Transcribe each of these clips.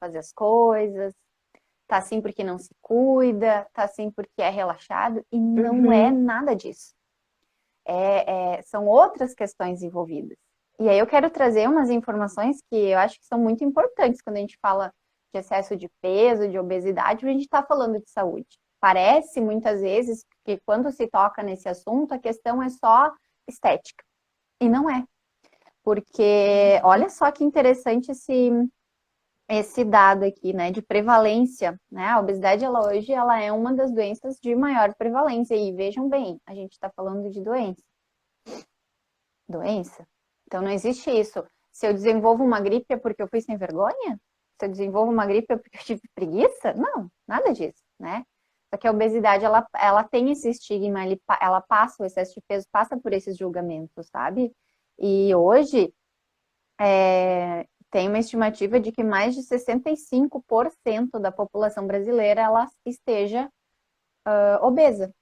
fazer as coisas, tá assim porque não se cuida, tá assim porque é relaxado, e não é Uhum. nada disso. São outras questões envolvidas. E aí eu quero trazer umas informações que eu acho que são muito importantes quando a gente fala de excesso de peso, de obesidade, a gente está falando de saúde. Parece muitas vezes que quando se toca nesse assunto, a questão é só estética. E não é. Porque olha só que interessante esse dado aqui, né, de prevalência, né? A obesidade, ela hoje, ela é uma das doenças de maior prevalência. E vejam bem, a gente está falando de doença. Doença? Então não existe isso. Se eu desenvolvo uma gripe é porque eu fui sem vergonha? Se eu desenvolvo uma gripe é porque eu tive preguiça? Não, nada disso, né? Só que a obesidade, ela tem esse estigma, ela passa, o excesso de peso passa por esses julgamentos, sabe? E hoje, tem uma estimativa de que mais de 65% da população brasileira ela esteja obesa.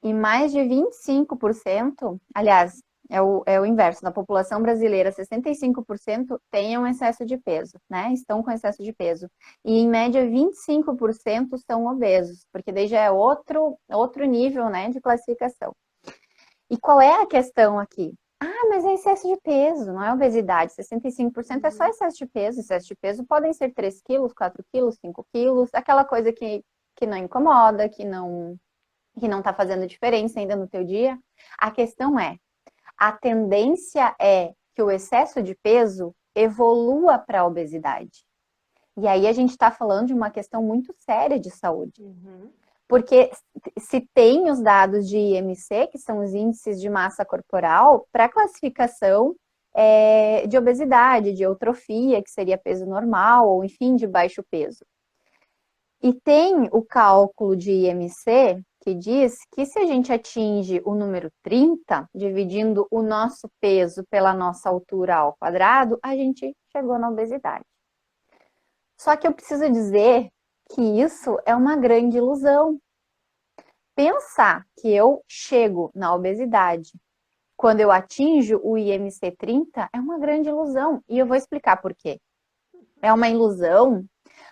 E mais de 25%, aliás, é o inverso, da população brasileira, 65% tem um excesso de peso, né? Estão com excesso de peso. E em média 25% são obesos, porque daí já é outro nível, né, de classificação. E qual é a questão aqui? Ah, mas é excesso de peso, não é obesidade. 65% é só Uhum. excesso de peso. Excesso de peso podem ser 3 quilos, 4 quilos, 5 quilos, aquela coisa que não incomoda, que não está fazendo diferença ainda no teu dia. A questão é, a tendência é que o excesso de peso evolua para a obesidade. E aí a gente está falando de uma questão muito séria de saúde. Uhum. Porque se tem os dados de IMC, que são os índices de massa corporal, para classificação de obesidade, de eutrofia, que seria peso normal, ou enfim, de baixo peso. E tem o cálculo de IMC que diz que se a gente atinge o número 30, dividindo o nosso peso pela nossa altura ao quadrado, a gente chegou na obesidade. Só que eu preciso dizer que isso é uma grande ilusão. Pensar que eu chego na obesidade quando eu atinjo o IMC 30 é uma grande ilusão. E eu vou explicar por quê. É uma ilusão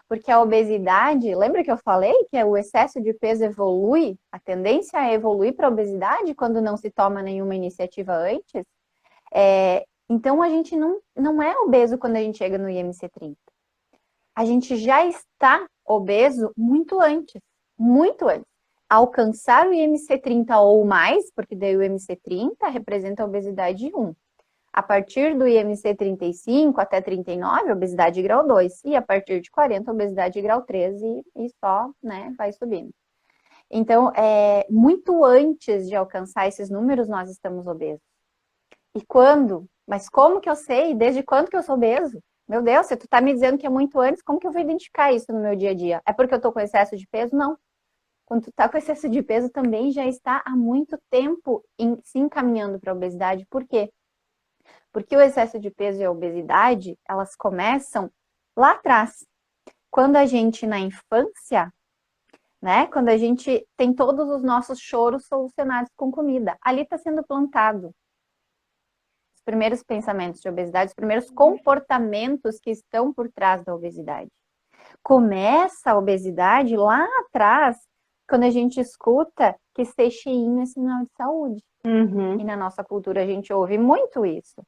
porque a obesidade, lembra que eu falei que o excesso de peso evolui? A tendência é evoluir para a obesidade quando não se toma nenhuma iniciativa antes? Então, a gente não é obeso quando a gente chega no IMC 30. A gente já está obeso muito antes. Muito antes. Alcançar o IMC 30 ou mais, porque daí o IMC 30 representa a obesidade 1. A partir do IMC 35 até 39, obesidade grau 2. E a partir de 40, obesidade grau 3 e só, né, vai subindo. Então, muito antes de alcançar esses números, nós estamos obesos. E quando? Mas como que eu sei? Desde quando que eu sou obeso? Meu Deus, se tu tá me dizendo que é muito antes, como que eu vou identificar isso no meu dia a dia? É porque eu tô com excesso de peso? Não. Quando tu tá com excesso de peso, também já está há muito tempo se encaminhando para a obesidade. Por quê? Porque o excesso de peso e a obesidade, elas começam lá atrás. Quando a gente, na infância, né? Quando a gente tem todos os nossos choros solucionados com comida. Ali está sendo plantado os primeiros pensamentos de obesidade, os primeiros comportamentos que estão por trás da obesidade. Começa a obesidade lá atrás, quando a gente escuta que ser cheinho é sinal de saúde. E Uhum. na nossa cultura a gente ouve muito isso.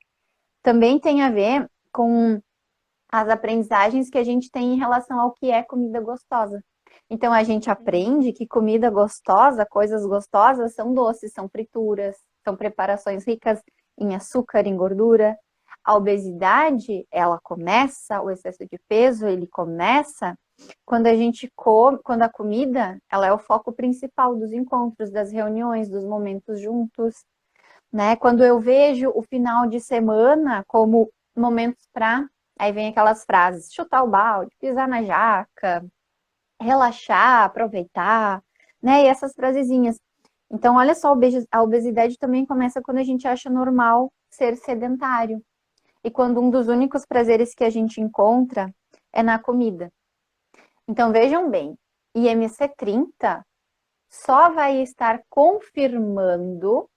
Também tem a ver com as aprendizagens que a gente tem em relação ao que é comida gostosa. Então a gente aprende que comida gostosa, coisas gostosas, são doces, são frituras, são preparações ricas em açúcar, em gordura. A obesidade, ela começa, o excesso de peso, ele começa quando a gente come, quando a comida, ela é o foco principal dos encontros, das reuniões, dos momentos juntos, né? Quando eu vejo o final de semana como momentos para, aí vem aquelas frases, chutar o balde, pisar na jaca, relaxar, aproveitar, né? E essas frasezinhas. Então, olha só, a obesidade também começa quando a gente acha normal ser sedentário. E quando um dos únicos prazeres que a gente encontra é na comida. Então, vejam bem, IMC 30 só vai estar confirmando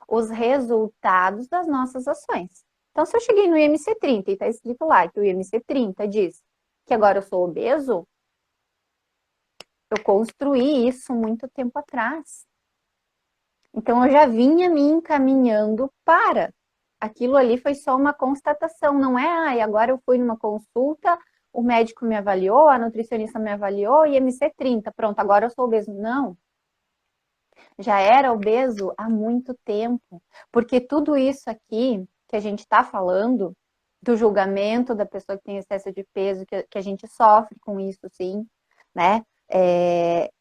os resultados das nossas ações. Então, se eu cheguei no IMC 30 e está escrito lá que o IMC 30 diz que agora eu sou obeso, eu construí isso muito tempo atrás. Então, eu já vinha me encaminhando para. Aquilo ali foi só uma constatação, não é, agora eu fui numa consulta, o médico me avaliou, a nutricionista me avaliou, IMC 30, pronto, agora eu sou obeso. Não, já era obeso há muito tempo, porque tudo isso aqui que a gente está falando, do julgamento da pessoa que tem excesso de peso, que a gente sofre com isso, sim, né?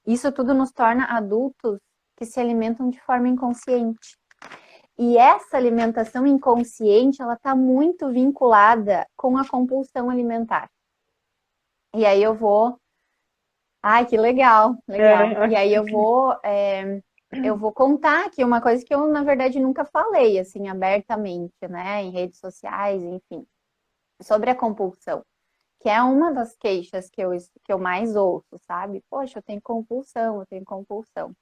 Isso tudo nos torna adultos que se alimentam de forma inconsciente. E essa alimentação inconsciente, ela está muito vinculada com a compulsão alimentar. E aí eu vou... Ai, que legal, legal. E aí eu vou contar aqui uma coisa que eu, na verdade, nunca falei, assim, abertamente, né? Em redes sociais, enfim. Sobre a compulsão. Que é uma das queixas que eu mais ouço, sabe? Poxa, eu tenho compulsão, eu tenho compulsão.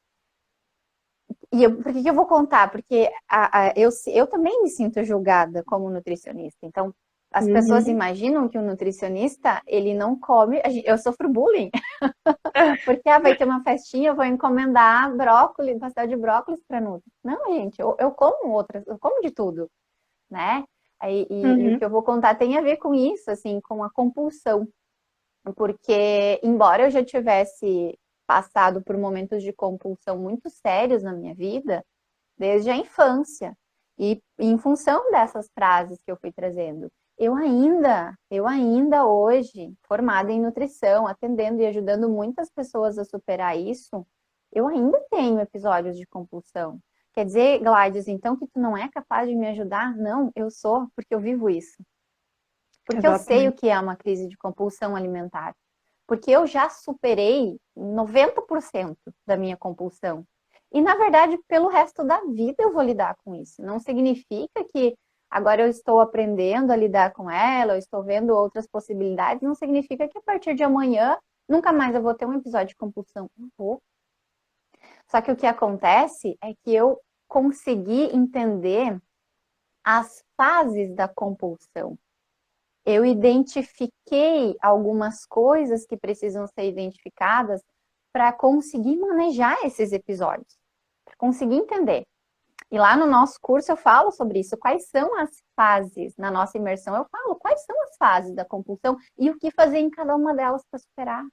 Por que eu vou contar? Porque eu também me sinto julgada como nutricionista. Então, as pessoas imaginam que o nutricionista, ele não come... Eu sofro bullying. Porque vai ter uma festinha, eu vou encomendar brócolis, pastel de brócolis para nutri. Não, gente, eu como outras, eu como de tudo, né? E o que eu vou contar tem a ver com isso, assim, com a compulsão. Porque, embora eu já tivesse passado por momentos de compulsão muito sérios na minha vida, desde a infância, e em função dessas frases que eu fui trazendo, eu ainda hoje, formada em nutrição, atendendo e ajudando muitas pessoas a superar isso, eu ainda tenho episódios de compulsão. Quer dizer, Gladys, então que tu não é capaz de me ajudar? Não, eu sou, porque eu vivo isso. Porque eu sei o que é uma crise de compulsão alimentar. Porque eu já superei 90% da minha compulsão. E, na verdade, pelo resto da vida eu vou lidar com isso. Não significa que agora eu estou aprendendo a lidar com ela, eu estou vendo outras possibilidades, não significa que a partir de amanhã nunca mais eu vou ter um episódio de compulsão. Não vou. Só que o que acontece é que eu consegui entender as fases da compulsão. Eu identifiquei algumas coisas que precisam ser identificadas para conseguir manejar esses episódios, para conseguir entender. E lá no nosso curso eu falo sobre isso. Quais são as fases na nossa imersão? Eu falo quais são as fases da compulsão e o que fazer em cada uma delas para superar.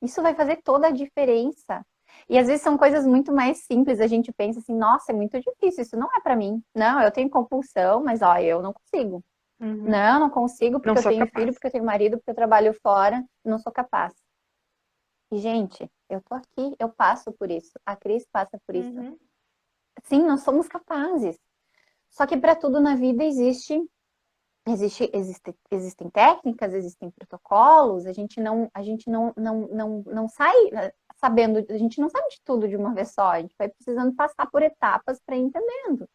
Isso vai fazer toda a diferença. E às vezes são coisas muito mais simples. A gente pensa assim, nossa, é muito difícil, isso não é para mim. Não, eu tenho compulsão, mas ó, eu não consigo. Não consigo porque eu tenho filho, porque eu tenho marido, porque eu trabalho fora, não sou capaz. E, gente, eu tô aqui, eu passo por isso. A Cris passa por isso. Sim, nós somos capazes. Só que para tudo na vida existem técnicas, existem protocolos, a gente não sai sabendo, a gente não sabe de tudo de uma vez só, a gente vai precisando passar por etapas para ir entendendo.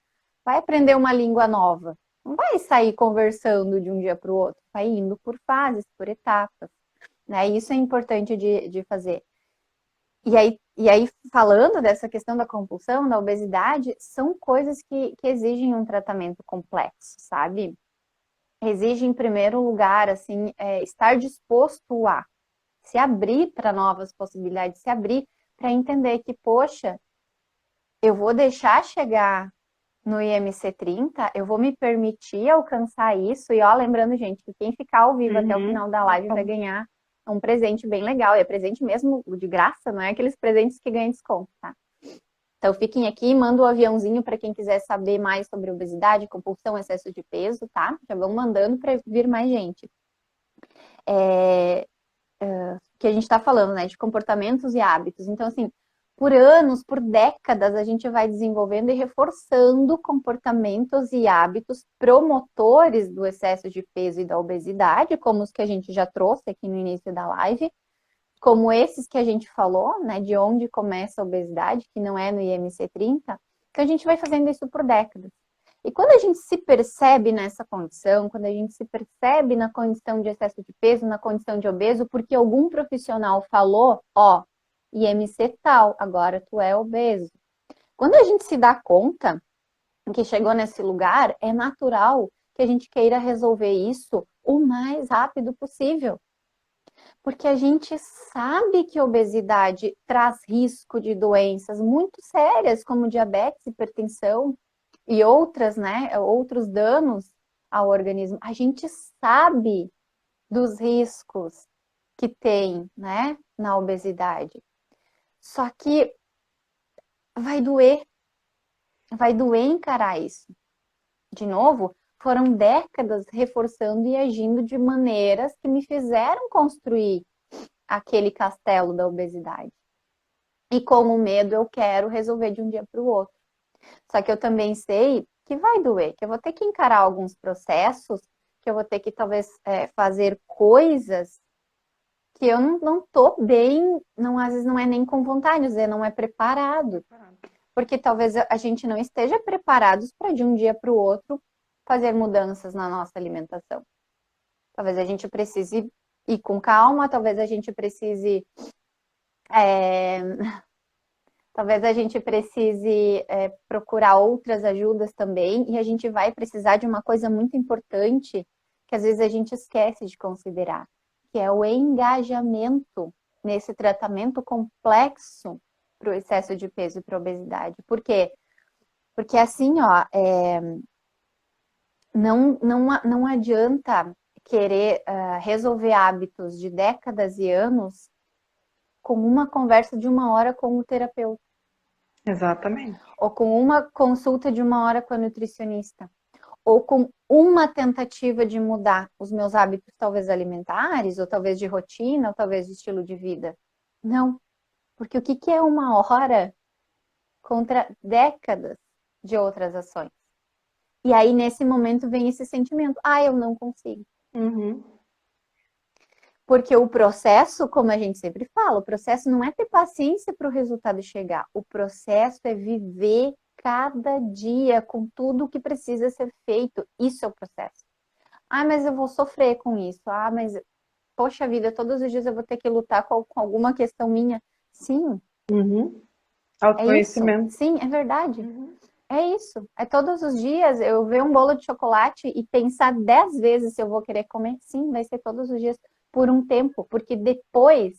Vai aprender uma língua nova, não vai sair conversando de um dia para o outro, vai indo por fases, por etapas. Né? Isso é importante de fazer. E aí, falando dessa questão da compulsão, da obesidade, são coisas que exigem um tratamento complexo, sabe? Exige, em primeiro lugar, assim, estar disposto a se abrir para novas possibilidades, se abrir para entender que, poxa, eu vou deixar chegar no IMC 30, eu vou me permitir alcançar isso. E ó, lembrando, gente, que quem ficar ao vivo até o final da live vai ganhar um presente bem legal. E é presente mesmo de graça, não é aqueles presentes que ganham desconto, tá? Então, fiquem aqui, manda o aviãozinho para quem quiser saber mais sobre obesidade, compulsão, excesso de peso, tá? Já vão mandando para vir mais gente. Que a gente está falando, né? De comportamentos e hábitos. Então, assim, por anos, por décadas, a gente vai desenvolvendo e reforçando comportamentos e hábitos promotores do excesso de peso e da obesidade, como os que a gente já trouxe aqui no início da live, como esses que a gente falou, né, de onde começa a obesidade, que não é no IMC 30, então a gente vai fazendo isso por décadas. E quando a gente se percebe nessa condição, quando a gente se percebe na condição de excesso de peso, na condição de obeso, porque algum profissional falou, ó, IMC tal, agora tu é obeso. Quando a gente se dá conta que chegou nesse lugar, é natural que a gente queira resolver isso o mais rápido possível. Porque a gente sabe que a obesidade traz risco de doenças muito sérias, como diabetes, hipertensão e outras, né? Outros danos ao organismo. A gente sabe dos riscos que tem, né, na obesidade. Só que vai doer encarar isso. De novo, foram décadas reforçando e agindo de maneiras que me fizeram construir aquele castelo da obesidade. E com o medo eu quero resolver de um dia para o outro. Só que eu também sei que vai doer, que eu vou ter que encarar alguns processos, que eu vou ter que talvez fazer coisas que eu não tô bem, não, às vezes não é nem com vontade, dizer, não é preparado. Porque talvez a gente não esteja preparados para de um dia para o outro fazer mudanças na nossa alimentação. Talvez a gente precise ir com calma, talvez a gente precise talvez a gente precise procurar outras ajudas também, e a gente vai precisar de uma coisa muito importante que às vezes a gente esquece de considerar, que é o engajamento nesse tratamento complexo para o excesso de peso e para a obesidade. Por quê? Porque assim, ó, não adianta querer resolver hábitos de décadas e anos com uma conversa de 1 hora com o terapeuta. Exatamente. Ou com uma consulta de 1 hora com a nutricionista. Ou com uma tentativa de mudar os meus hábitos, talvez alimentares, ou talvez de rotina, ou talvez de estilo de vida. Não. Porque o que é 1 hora contra décadas de outras ações? E aí, nesse momento, vem esse sentimento. Eu não consigo. Uhum. Porque o processo, como a gente sempre fala, o processo não é ter paciência para o resultado chegar. O processo é viver cada dia com tudo o que precisa ser feito. Isso é o processo. Mas eu vou sofrer com isso. Mas, poxa vida, todos os dias eu vou ter que lutar com alguma questão minha. Sim. Uhum. É isso. Autoconhecimento. Sim, é verdade. Uhum. É isso. É todos os dias eu ver um bolo de chocolate e pensar 10 vezes se eu vou querer comer. Sim, vai ser todos os dias por um tempo. Porque depois,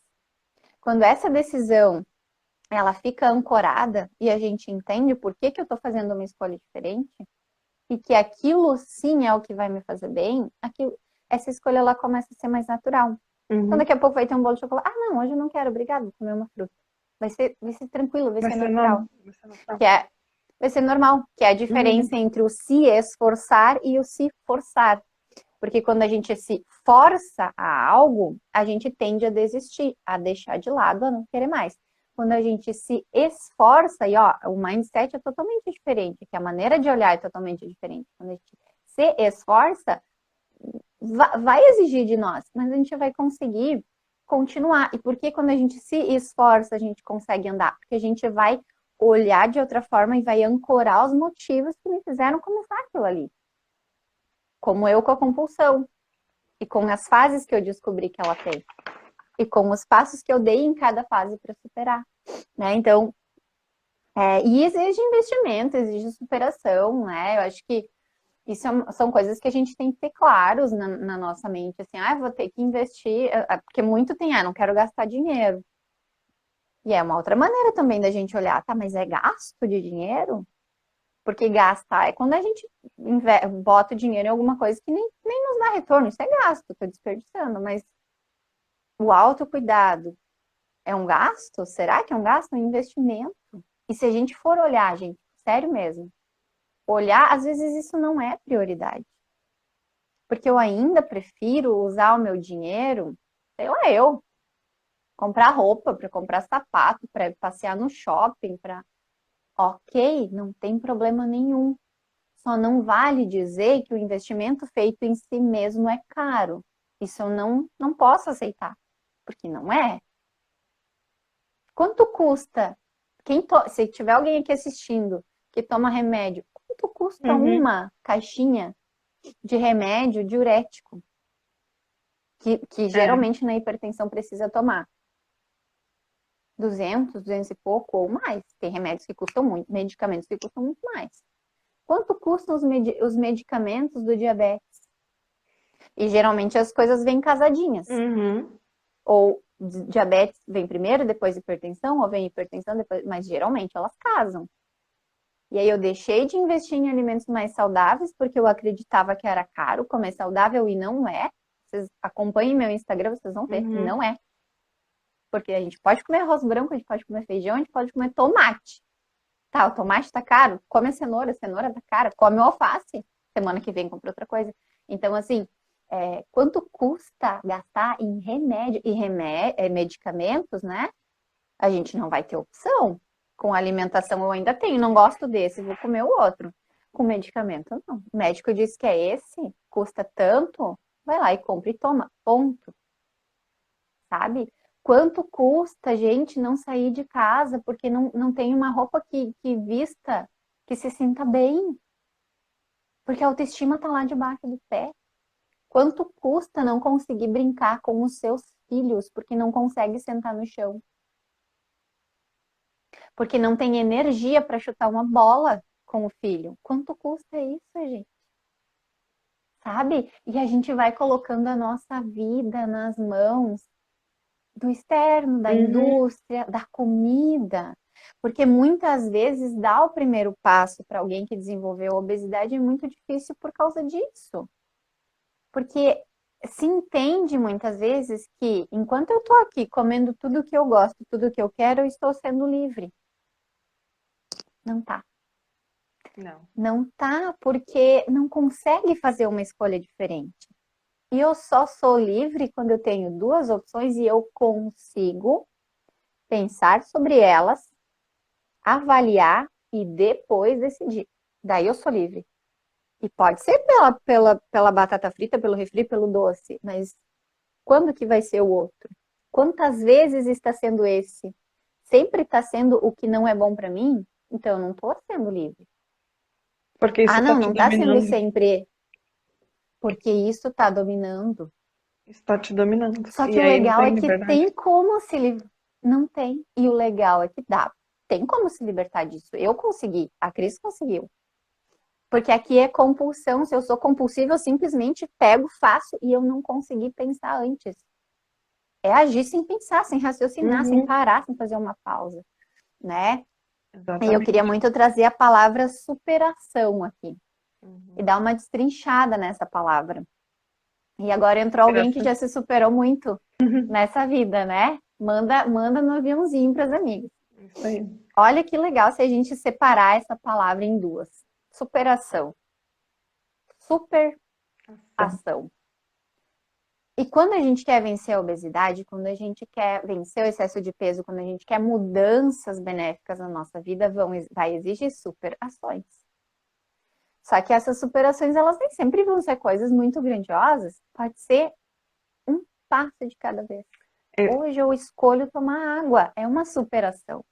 quando essa decisão ela fica ancorada e a gente entende por que eu estou fazendo uma escolha diferente e que aquilo sim é o que vai me fazer bem, essa escolha ela começa a ser mais natural. Então daqui a pouco vai ter um bolo de chocolate. Não, hoje eu não quero, obrigado, vou comer uma fruta. Vai ser tranquilo, vai ser natural. Vai ser natural. Vai ser normal, que é a diferença entre o se esforçar e o se forçar. Porque quando a gente se força a algo, a gente tende a desistir, a deixar de lado, a não querer mais. Quando a gente se esforça, e o mindset é totalmente diferente, que a maneira de olhar é totalmente diferente. Quando a gente se esforça, vai exigir de nós, mas a gente vai conseguir continuar. E por que quando a gente se esforça, a gente consegue andar? Porque a gente vai olhar de outra forma e vai ancorar os motivos que me fizeram começar aquilo ali. Como eu com a compulsão. E com as fases que eu descobri que ela tem. E com os passos que eu dei em cada fase para superar. Né? Então, e exige investimento, exige superação, né? Eu acho que isso são coisas que a gente tem que ter claros na nossa mente. Assim, vou ter que investir, porque muito tem, não quero gastar dinheiro. E é uma outra maneira também da gente olhar, tá, mas é gasto de dinheiro? Porque gastar é quando a gente bota o dinheiro em alguma coisa que nem nos dá retorno. Isso é gasto, tô desperdiçando. Mas o autocuidado é um gasto? Será que é um gasto? É um investimento. E se a gente for olhar, gente, sério mesmo, olhar, às vezes isso não é prioridade. Porque eu ainda prefiro usar o meu dinheiro, sei lá, comprar roupa, para comprar sapato, para passear no shopping, para. Ok, não tem problema nenhum. Só não vale dizer que o investimento feito em si mesmo é caro. Isso eu não posso aceitar, porque não é. Quanto custa? Se tiver alguém aqui assistindo que toma remédio, quanto custa uma caixinha de remédio diurético? Que geralmente na hipertensão precisa tomar. 200 e pouco ou mais. Tem remédios que custam muito, medicamentos que custam muito mais. Quanto custam os medicamentos do diabetes? E geralmente as coisas vêm casadinhas. Ou diabetes vem primeiro, depois hipertensão, ou vem hipertensão, depois... mas geralmente elas casam. E aí eu deixei de investir em alimentos mais saudáveis, porque eu acreditava que era caro comer saudável e não é. Vocês acompanhem meu Instagram, vocês vão ver, Uhum. não é. Porque a gente pode comer arroz branco, a gente pode comer feijão, a gente pode comer tomate. Tá, o tomate tá caro, come a cenoura tá cara, come o alface. Semana que vem compra outra coisa. Então, assim, quanto custa gastar em remédio e medicamentos, né? A gente não vai ter opção. Com alimentação eu ainda tenho, não gosto desse, vou comer o outro. Com medicamento, não. O médico disse que é esse, custa tanto, vai lá e compra e toma. Ponto. Sabe? Quanto custa, gente, não sair de casa porque não tem uma roupa que vista, que se sinta bem. Porque a autoestima tá lá debaixo do pé. Quanto custa não conseguir brincar com os seus filhos porque não consegue sentar no chão? Porque não tem energia para chutar uma bola com o filho. Quanto custa isso, gente? Sabe? E a gente vai colocando a nossa vida nas mãos do externo, da Uhum. indústria, da comida. Porque muitas vezes dar o primeiro passo para alguém que desenvolveu obesidade é muito difícil por causa disso. Porque se entende muitas vezes que enquanto eu estou aqui comendo tudo que eu gosto, tudo que eu quero, eu estou sendo livre. Não tá. Não. Não tá, porque não consegue fazer uma escolha diferente. E eu só sou livre quando eu tenho duas opções e eu consigo pensar sobre elas, avaliar e depois decidir. Daí eu sou livre. E pode ser pela batata frita, pelo refri, pelo doce, mas quando que vai ser o outro? Quantas vezes está sendo esse? Sempre está sendo o que não é bom para mim? Então eu não estou sendo livre. Porque isso Ah, está não, te não está sendo dominando. sempre, porque isso está dominando. Está te dominando. Só E que o aí não legal tem é que liberdade. tem como se livrar. Não tem. E o legal é que dá. Tem como se libertar disso. Eu consegui. A Cris conseguiu. Porque aqui é compulsão. Se eu sou compulsiva, eu simplesmente pego, faço e eu não consegui pensar antes. É agir sem pensar, sem raciocinar, sem Uhum. parar, sem fazer uma pausa, né? E eu queria Exatamente. muito trazer a palavra superação aqui e Uhum. dar uma destrinchada nessa palavra. E agora entrou alguém que Superação. já se superou muito nessa vida, né? Manda no aviãozinho para as amigas. Isso aí. Olha que legal se a gente separar essa palavra em duas. Superação, Ação. superação. E quando a gente quer vencer a obesidade, quando a gente quer vencer o excesso de peso, quando a gente quer mudanças benéficas na nossa vida, vai exigir superações. Só que essas superações, elas nem sempre vão ser coisas muito grandiosas. Pode ser um passo de cada vez. É, Hoje eu escolho tomar água. É uma superação.